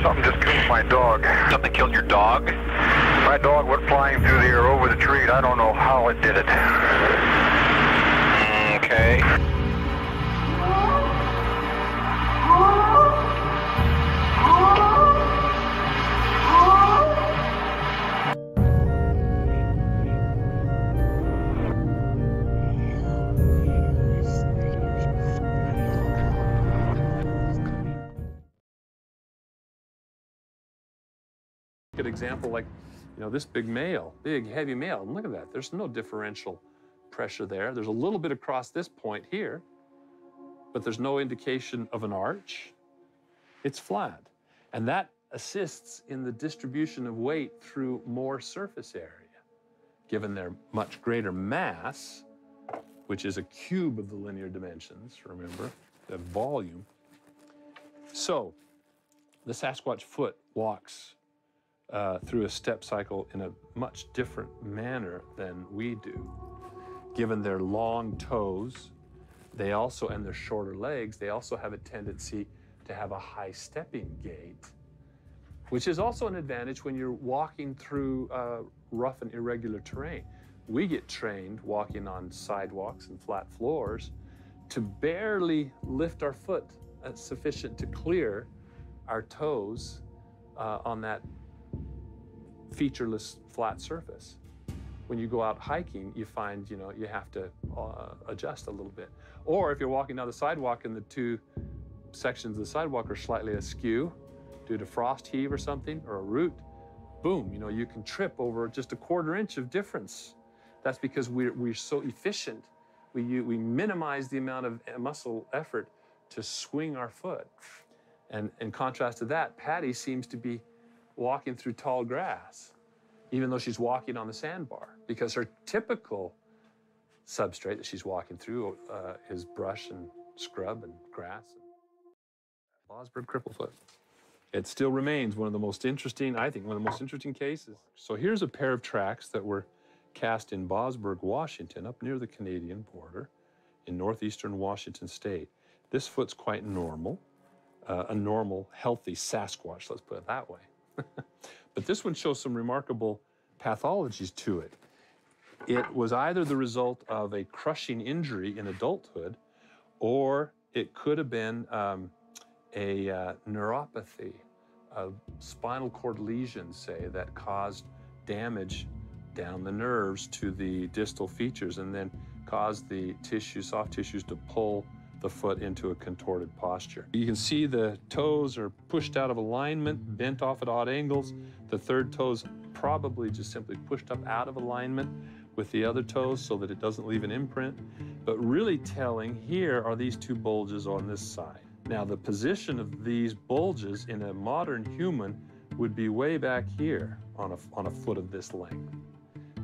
Something just killed my dog. Something killed your dog? My dog went flying through the air over the tree. I don't know how it did it. Okay. Good example, like, you know, this big male, big heavy male, and look at that, there's no differential pressure there. There's a little bit across this point here, but there's no indication of an arch. It's flat, and that assists in the distribution of weight through more surface area. Given their much greater mass, which is a cube of the linear dimensions, remember, the volume. So the Sasquatch foot walks through a step cycle in a much different manner than we do. Given their long toes, they also, and their shorter legs, they also have a tendency to have a high stepping gait, which is also an advantage when you're walking through rough and irregular terrain. We get trained walking on sidewalks and flat floors to barely lift our foot sufficient to clear our toes on that featureless flat surface. When you go out hiking, you find, you know, you have to adjust a little bit. Or if you're walking down the sidewalk and the two sections of the sidewalk are slightly askew due to frost heave or something, or a root, boom, you know, you can trip over just a quarter inch of difference. That's because we're so efficient. We minimize the amount of muscle effort to swing our foot. And in contrast to that, Patty seems to be walking through tall grass, even though she's walking on the sandbar, because her typical substrate that she's walking through is brush and scrub and grass. Bosberg cripplefoot. It still remains one of the most interesting, I think, one of the most interesting cases. So here's a pair of tracks that were cast in Bosberg, Washington, up near the Canadian border in northeastern Washington state. This foot's quite normal, a normal, healthy Sasquatch, let's put it that way. But this one shows some remarkable pathologies to it. It was either the result of a crushing injury in adulthood, or it could have been a neuropathy, a spinal cord lesion, say, that caused damage down the nerves to the distal features and then caused the tissue, soft tissues, to pull the foot into a contorted posture. You can see the toes are pushed out of alignment, bent off at odd angles. The third toe's probably just simply pushed up out of alignment with the other toes so that it doesn't leave an imprint. But really telling here are these two bulges on this side. Now, the position of these bulges in a modern human would be way back here on a foot of this length,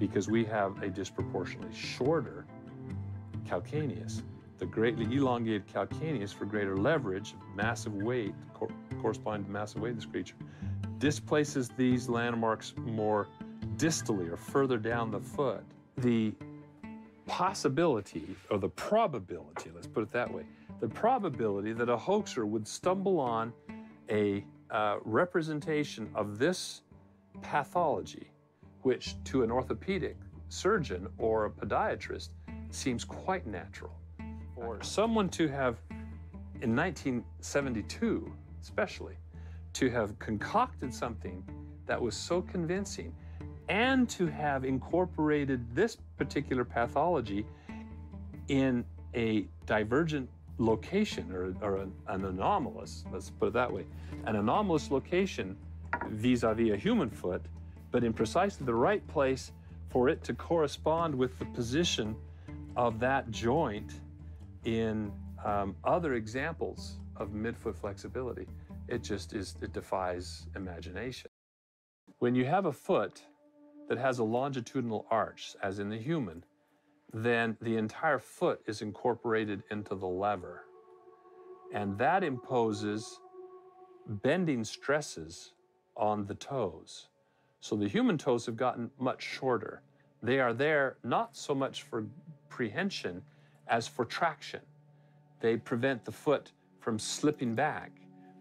because we have a disproportionately shorter calcaneus. The greatly elongated calcaneus, for greater leverage, massive weight, corresponding to massive weight of this creature, displaces these landmarks more distally or further down the foot. The possibility, or the probability, let's put it that way, the probability that a hoaxer would stumble on a representation of this pathology, which to an orthopedic surgeon or a podiatrist seems quite natural. For someone to have, in 1972 especially, to have concocted something that was so convincing and to have incorporated this particular pathology in a divergent location, or an anomalous, let's put it that way, an anomalous location vis-a-vis a human foot, but in precisely the right place for it to correspond with the position of that joint in other examples of midfoot flexibility. It defies imagination. When you have a foot that has a longitudinal arch, as in the human, then the entire foot is incorporated into the lever. And that imposes bending stresses on the toes. So the human toes have gotten much shorter. They are there not so much for prehension as for traction. They prevent the foot from slipping back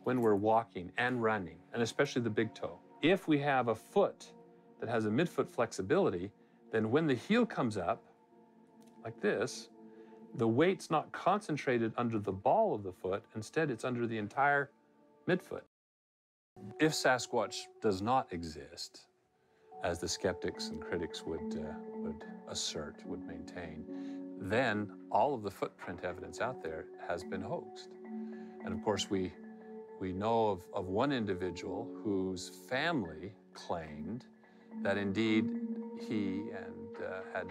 when we're walking and running, and especially the big toe. If we have a foot that has a midfoot flexibility, then when the heel comes up, like this, the weight's not concentrated under the ball of the foot. Instead, it's under the entire midfoot. If Sasquatch does not exist, as the skeptics and critics would assert, would maintain, then all of the footprint evidence out there has been hoaxed. And of course, we know of one individual whose family claimed that indeed he had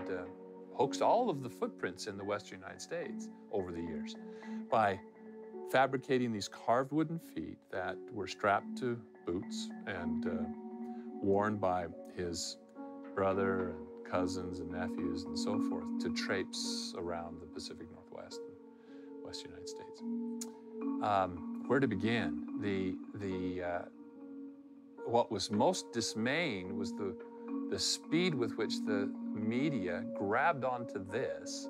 hoaxed all of the footprints in the western United States over the years by fabricating these carved wooden feet that were strapped to boots and worn by his brother and cousins and nephews and so forth to traipse around the Pacific Northwest and western United States. Where to begin? What was most dismaying was the speed with which the media grabbed onto this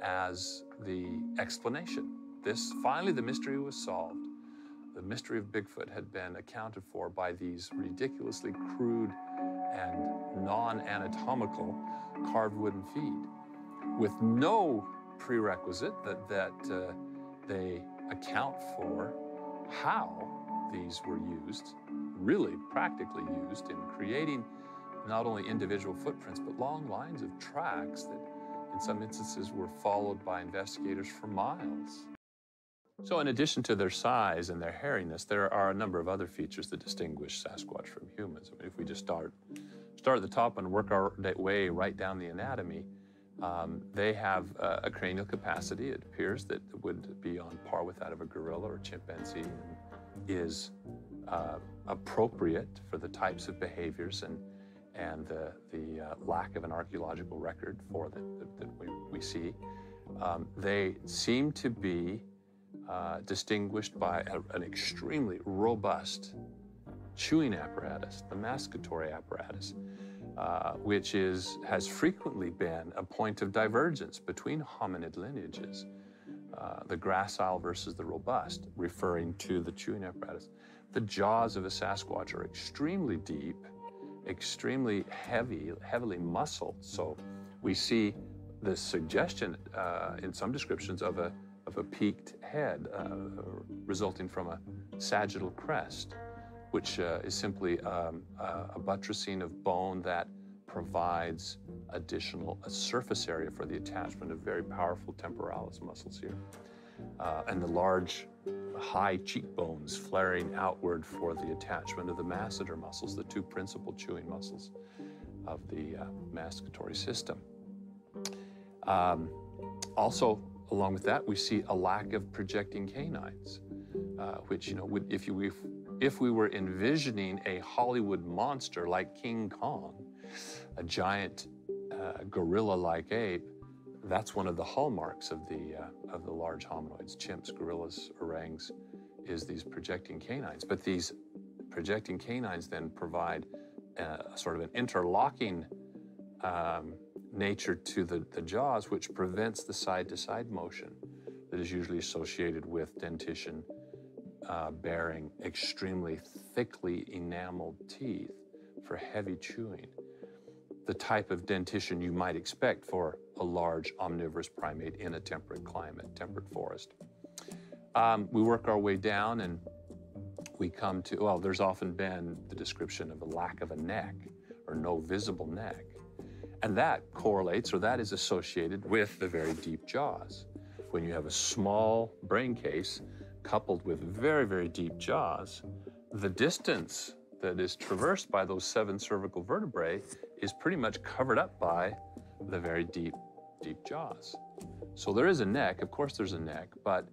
as the explanation. Finally, the mystery was solved. The mystery of Bigfoot had been accounted for by these ridiculously crude and non-anatomical carved wooden feet, with no prerequisite that they account for how these were used, really practically used, in creating not only individual footprints, but long lines of tracks that in some instances were followed by investigators for miles. So in addition to their size and their hairiness, there are a number of other features that distinguish Sasquatch from humans. I mean, if we just start at the top and work our way right down the anatomy, they have a cranial capacity, it appears, that would be on par with that of a gorilla or chimpanzee, and is appropriate for the types of behaviors and the lack of an archaeological record for that we see. They seem to be distinguished by an extremely robust chewing apparatus, the masticatory apparatus, which has frequently been a point of divergence between hominid lineages, the gracile versus the robust, referring to the chewing apparatus. The jaws of a Sasquatch are extremely deep, extremely heavily muscled. So we see the suggestion in some descriptions of a peaked head resulting from a sagittal crest, which is simply a buttressing of bone that provides additional surface area for the attachment of very powerful temporalis muscles here. And the large, high cheekbones flaring outward for the attachment of the masseter muscles, the two principal chewing muscles of the masticatory system. Also, along with that, we see a lack of projecting canines, which, would, if we were envisioning a Hollywood monster like King Kong, a giant gorilla-like ape, that's one of the hallmarks of the large hominoids, chimps, gorillas, orangs, is these projecting canines. But these projecting canines then provide sort of an interlocking nature to the jaws, which prevents the side-to-side motion that is usually associated with dentition bearing extremely thickly enameled teeth for heavy chewing, the type of dentition you might expect for a large omnivorous primate in a temperate climate, temperate forest. We work our way down and we come to, well, there's often been the description of a lack of a neck or no visible neck. And that correlates, or that is associated with the very deep jaws. When you have a small brain case coupled with very, very deep jaws, the distance that is traversed by those 7 cervical vertebrae is pretty much covered up by the very deep jaws. So there is a neck, of course there's a neck, but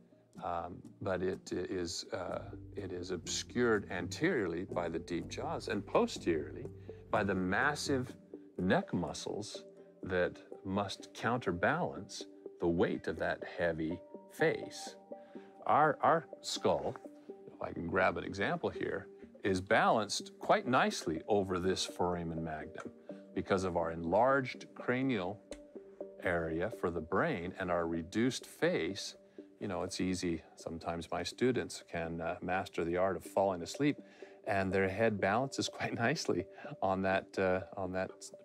it is obscured anteriorly by the deep jaws and posteriorly by the massive neck muscles that must counterbalance the weight of that heavy face. Our skull, if I can grab an example here, is balanced quite nicely over this foramen magnum because of our enlarged cranial area for the brain and our reduced face you know, it's easy. Sometimes my students can master the art of falling asleep, and their head balances quite nicely on that,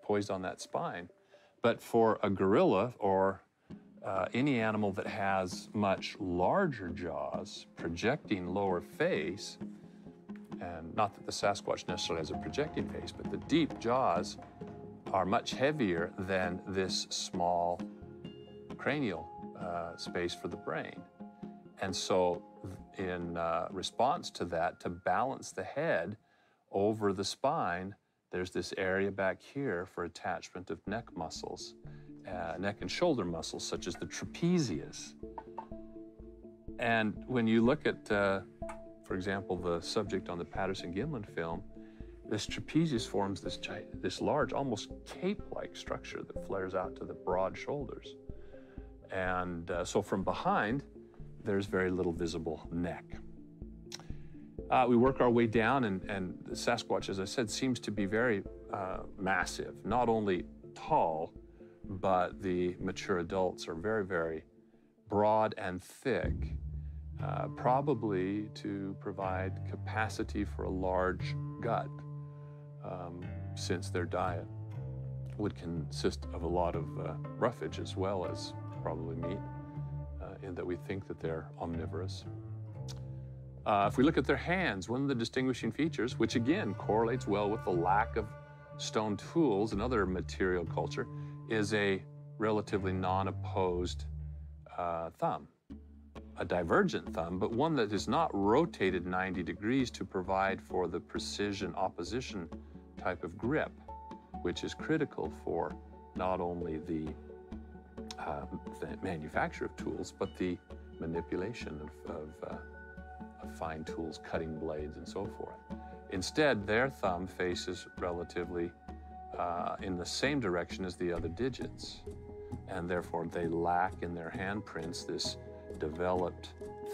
poised on that spine. But for a gorilla or any animal that has much larger jaws, projecting lower face, and not that the Sasquatch necessarily has a projecting face, but the deep jaws are much heavier than this small cranial space for the brain. And so in response to that, to balance the head over the spine, there's this area back here for attachment of neck muscles, neck and shoulder muscles, such as the trapezius. And when you look at, for example, the subject on the Patterson-Gimlin film, this trapezius forms this large, almost cape-like structure that flares out to the broad shoulders. And so from behind, there's very little visible neck. We work our way down, and the Sasquatch, as I said, seems to be very massive. Not only tall, but the mature adults are very, very broad and thick, probably to provide capacity for a large gut, since their diet would consist of a lot of roughage as well as probably meat, in that we think that they're omnivorous. If we look at their hands, one of the distinguishing features, which again correlates well with the lack of stone tools and other material culture, is a relatively non-opposed thumb. A divergent thumb, but one that is not rotated 90 degrees to provide for the precision opposition type of grip, which is critical for not only the manufacture of tools, but the manipulation of fine tools, cutting blades, and so forth. Instead, their thumb faces relatively in the same direction as the other digits, and therefore they lack in their handprints this developed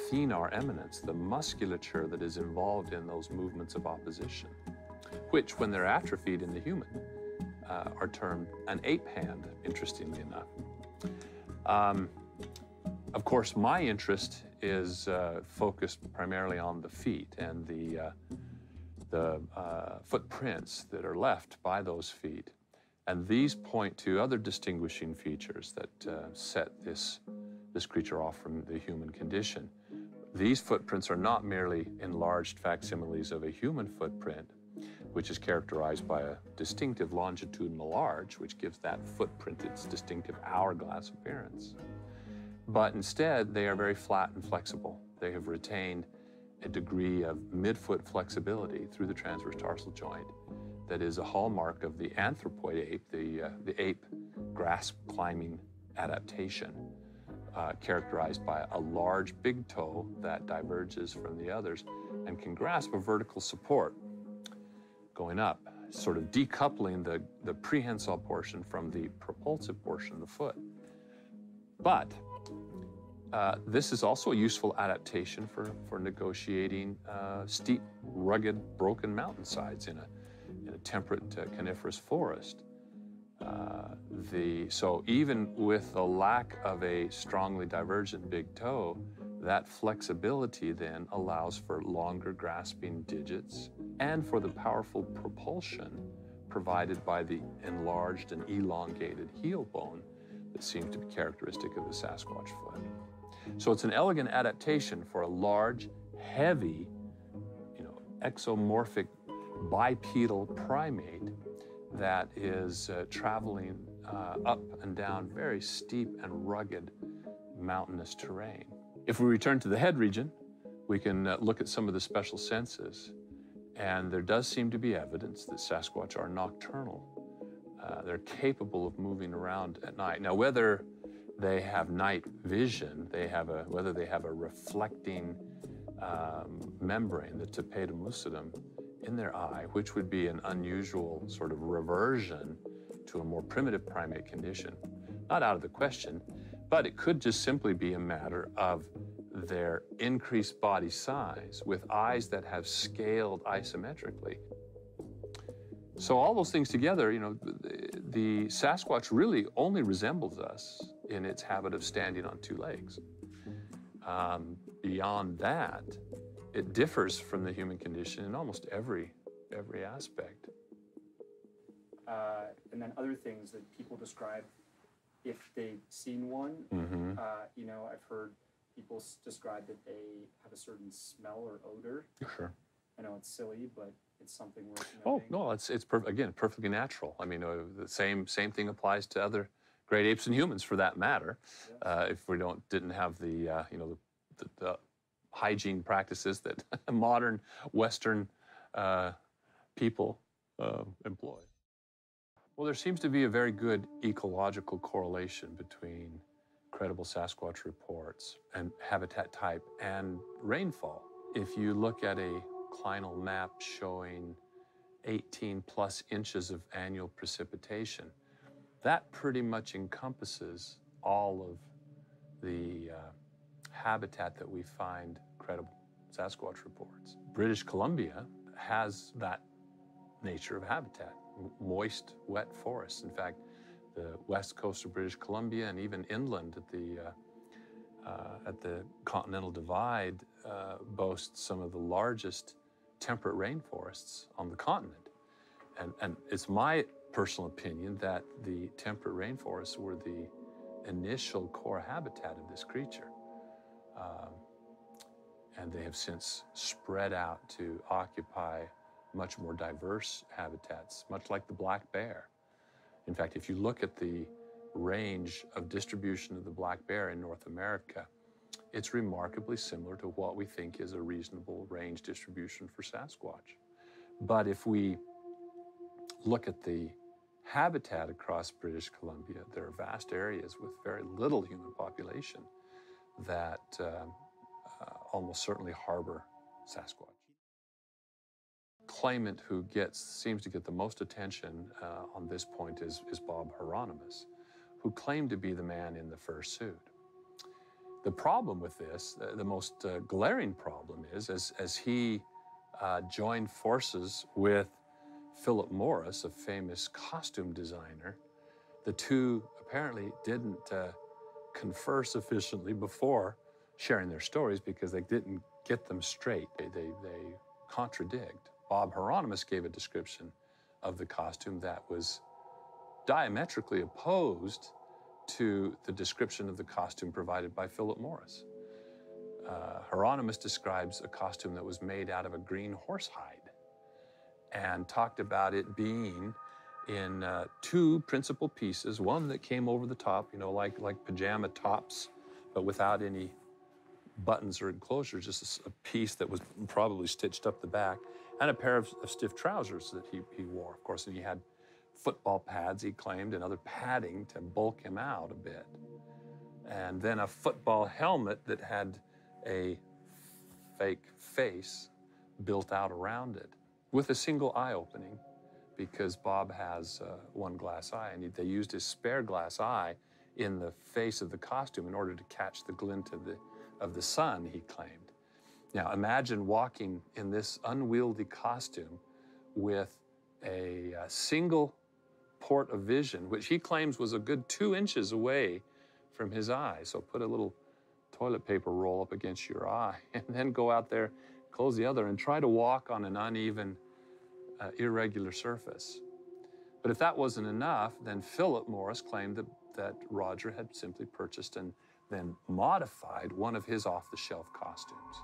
thenar eminence, the musculature that is involved in those movements of opposition, which, when they're atrophied in the human, are termed an ape hand, interestingly enough. Of course, my interest is focused primarily on the feet and the footprints that are left by those feet. And these point to other distinguishing features that set this creature off from the human condition. These footprints are not merely enlarged facsimiles of a human footprint, which is characterized by a distinctive longitudinal arch, which gives that footprint its distinctive hourglass appearance. But instead, they are very flat and flexible. They have retained a degree of midfoot flexibility through the transverse tarsal joint that is a hallmark of the anthropoid ape, the ape grasp climbing adaptation, characterized by a large big toe that diverges from the others and can grasp a vertical support going up, sort of decoupling the prehensile portion from the propulsive portion of the foot. But this is also a useful adaptation for negotiating steep, rugged, broken mountainsides in a temperate coniferous forest. So even with the lack of a strongly divergent big toe, that flexibility then allows for longer grasping digits and for the powerful propulsion provided by the enlarged and elongated heel bone that seems to be characteristic of the Sasquatch foot. So it's an elegant adaptation for a large, heavy, exomorphic bipedal primate that is traveling up and down very steep and rugged mountainous terrain. If we return to the head region, we can look at some of the special senses, and there does seem to be evidence that Sasquatch are nocturnal. They're capable of moving around at night. Now, whether they have night vision, whether they have a reflecting membrane, the tapetum lucidum, in their eye, which would be an unusual sort of reversion to a more primitive primate condition, not out of the question, but it could just simply be a matter of their increased body size with eyes that have scaled isometrically. So all those things together, the Sasquatch really only resembles us in its habit of standing on two legs. Beyond that, it differs from the human condition in almost every aspect. And then other things that people describe if they've seen one. You know, I've heard people describe that they have a certain smell or odor. Sure. I know it's silly, but it's something worth Oh, noting. no, it's again, perfectly natural. I mean, the same thing applies to other great apes and humans for that matter. Yes. If we didn't have the, you know, the hygiene practices that modern Western people employ. Well, there seems to be a very good ecological correlation between credible Sasquatch reports and habitat type and rainfall. If you look at a clinal map showing 18 plus inches of annual precipitation, that pretty much encompasses all of the habitat that we find credible Sasquatch reports. British Columbia has that nature of habitat, moist, wet forests. In fact, the west coast of British Columbia and even inland at the Continental Divide boasts some of the largest temperate rainforests on the continent. And it's my personal opinion that the temperate rainforests were the initial core habitat of this creature. And they have since spread out to occupy much more diverse habitats, much like the black bear. In fact, if you look at the range of distribution of the black bear in North America, it's remarkably similar to what we think is a reasonable range distribution for Sasquatch. But if we look at the habitat across British Columbia, there are vast areas with very little human population that almost certainly harbor Sasquatch. Claimant who seems to get the most attention on this point is Bob Hieronymus, who claimed to be the man in the fur suit. The problem with this, the most glaring problem is, as he joined forces with Philip Morris, a famous costume designer, the two apparently didn't confer sufficiently before sharing their stories because they didn't get them straight. They contradict. Bob Hieronymus gave a description of the costume that was diametrically opposed to the description of the costume provided by Philip Morris. Hieronymus describes a costume that was made out of a green horsehide and talked about it being in two principal pieces, one that came over the top, you know, like pajama tops, but without any buttons or enclosures, just a piece that was probably stitched up the back, and a pair of stiff trousers that he wore, of course, and he had football pads, he claimed, and other padding to bulk him out a bit. And then a football helmet that had a fake face built out around it with a single eye opening, because Bob has one glass eye, and they used his spare glass eye in the face of the costume in order to catch the glint of the sun, he claimed. Now, imagine walking in this unwieldy costume with a single port of vision, which he claims was a good 2 inches away from his eye. So put a little toilet paper roll up against your eye and then go out there, close the other, and try to walk on an uneven, irregular surface. But if that wasn't enough, then Philip Morris claimed that Roger had simply purchased and then modified one of his off-the-shelf costumes.